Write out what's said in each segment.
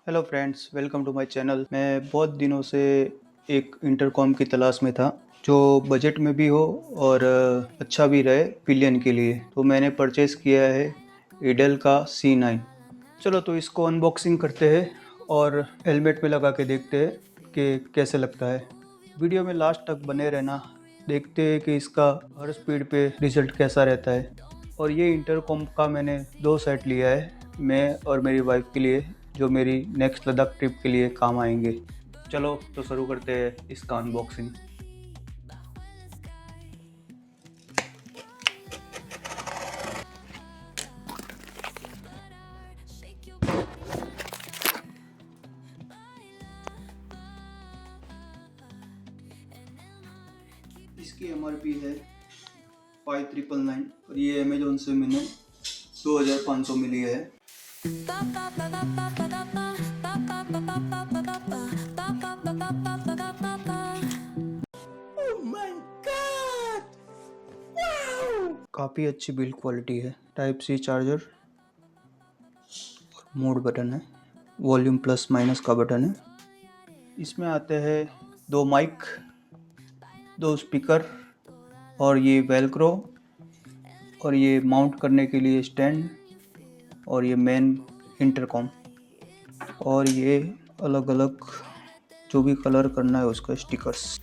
Hello friends, welcome to my channel. मैं बहुत दिनों से एक इंटरकॉम की तलाश में था जो बजट में भी हो और अच्छा भी रहे पिलियन के लिए। तो मैंने परचेज़ किया है एडेल का C9। चलो तो इसको अनबॉक्सिंग करते हैं और हेलमेट में लगा के देखते हैं कि कैसे लगता है। वीडियो में लास्ट तक बने रहना, देखते हैं कि इसका हर स्पीड पे रिज़ल्ट कैसा रहता है। और ये इंटरकॉम का मैंने 2 सेट लिया है, मैं और मेरी वाइफ के लिए, जो मेरी नेक्स्ट लद्दाख ट्रिप के लिए काम आएंगे। चलो तो शुरू करते हैं इसका अनबॉक्सिंग। इसकी MRP है 5999 और ये अमेजोन से मैंने 2500 मिली है। काफ़ी अच्छी बिल्ड क्वालिटी है। Type C charger, mode button है, वॉल्यूम प्लस माइनस का बटन है। इसमें आते हैं 2 माइक, 2 स्पीकर और ये वेलक्रो और ये माउंट करने के लिए स्टैंड और ये मेन इंटरकॉम और ये अलग अलग जो भी कलर करना है उसका स्टिकर्स।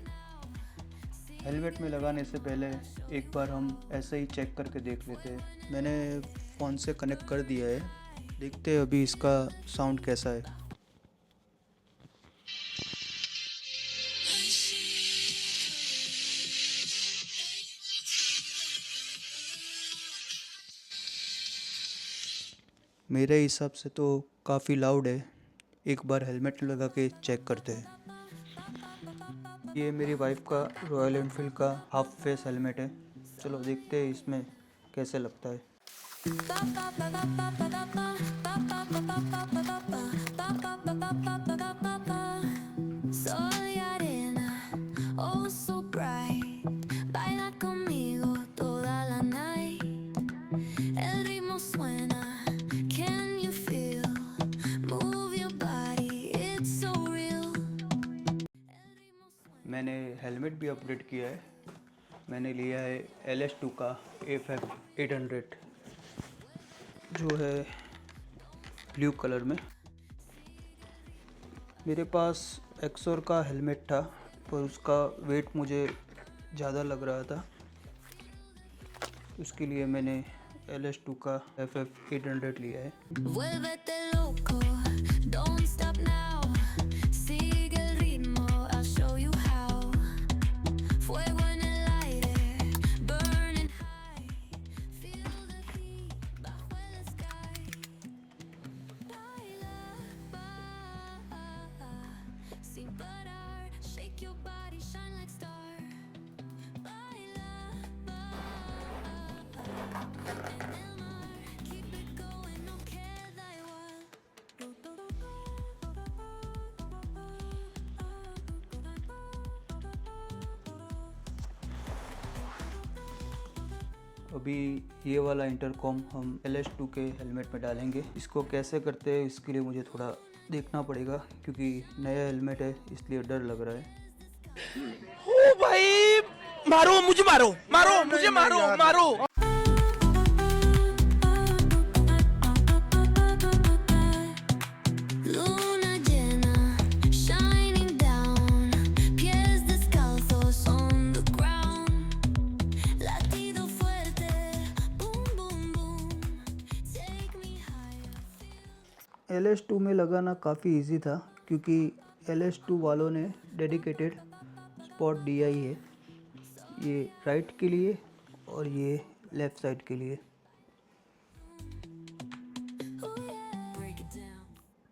हेलमेट में लगाने से पहले एक बार हम ऐसे ही चेक करके देख लेते हैं। मैंने फ़ोन से कनेक्ट कर दिया है, देखते हैं अभी इसका साउंड कैसा है। मेरे हिसाब से तो काफ़ी लाउड है। एक बार हेलमेट लगा के चेक करते हैं। ये मेरी वाइफ का रॉयल एनफील्ड का हाफ फेस हेलमेट है। चलो देखते हैं इसमें कैसे लगता है। मैंने हेलमेट भी अपग्रेड किया है। मैंने लिया है LS2 का FF800 जो है ब्लू कलर में। मेरे पास एक्सोर का हेलमेट था पर उसका वेट मुझे ज़्यादा लग रहा था, उसके लिए मैंने LS2 का FF800 लिया है। अभी ये वाला इंटरकॉम हम LS2 के हेलमेट में डालेंगे। इसको कैसे करते हैं इसके लिए मुझे थोड़ा देखना पड़ेगा क्योंकि नया हेलमेट है, इसलिए डर लग रहा है। ओ भाई, मारो मुझे, मारो मारो मुझे, मारो मारो। LS2 में लगाना काफ़ी इजी था क्योंकि LS2 वालों ने डेडिकेटेड स्पॉट दिया ही है, ये राइट के लिए और ये लेफ़्ट साइड के लिए।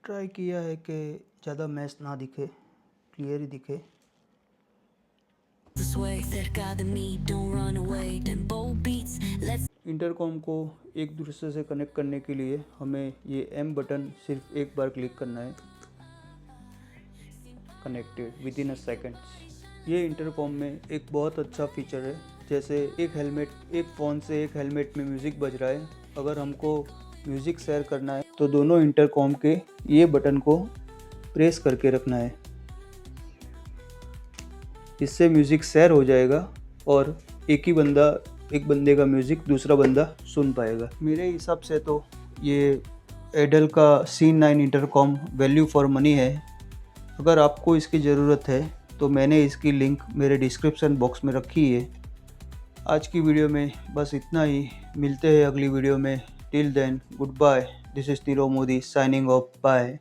ट्राई किया है कि ज़्यादा मैच ना दिखे, क्लियर ही दिखे। इंटरकॉम को एक दूसरे से कनेक्ट करने के लिए हमें ये M बटन सिर्फ एक बार क्लिक करना है। Connected with in a seconds. ये इंटरकॉम में एक बहुत अच्छा फीचर है। जैसे एक फ़ोन से एक हेलमेट में म्यूज़िक बज रहा है, अगर हमको म्यूज़िक शेयर करना है तो दोनों इंटरकॉम के ये बटन को प्रेस करके रखना है। इससे म्यूज़िक शेयर हो जाएगा और एक बंदे का म्यूज़िक दूसरा बंदा सुन पाएगा। मेरे हिसाब से तो ये एडल का C9 intercom value for money है। अगर आपको इसकी ज़रूरत है तो मैंने इसकी लिंक मेरे डिस्क्रिप्शन बॉक्स में रखी है। आज की वीडियो में बस इतना ही। मिलते हैं अगली वीडियो में। Till then good bye. This is तिरो मोदी साइनिंग ऑफ। बाय।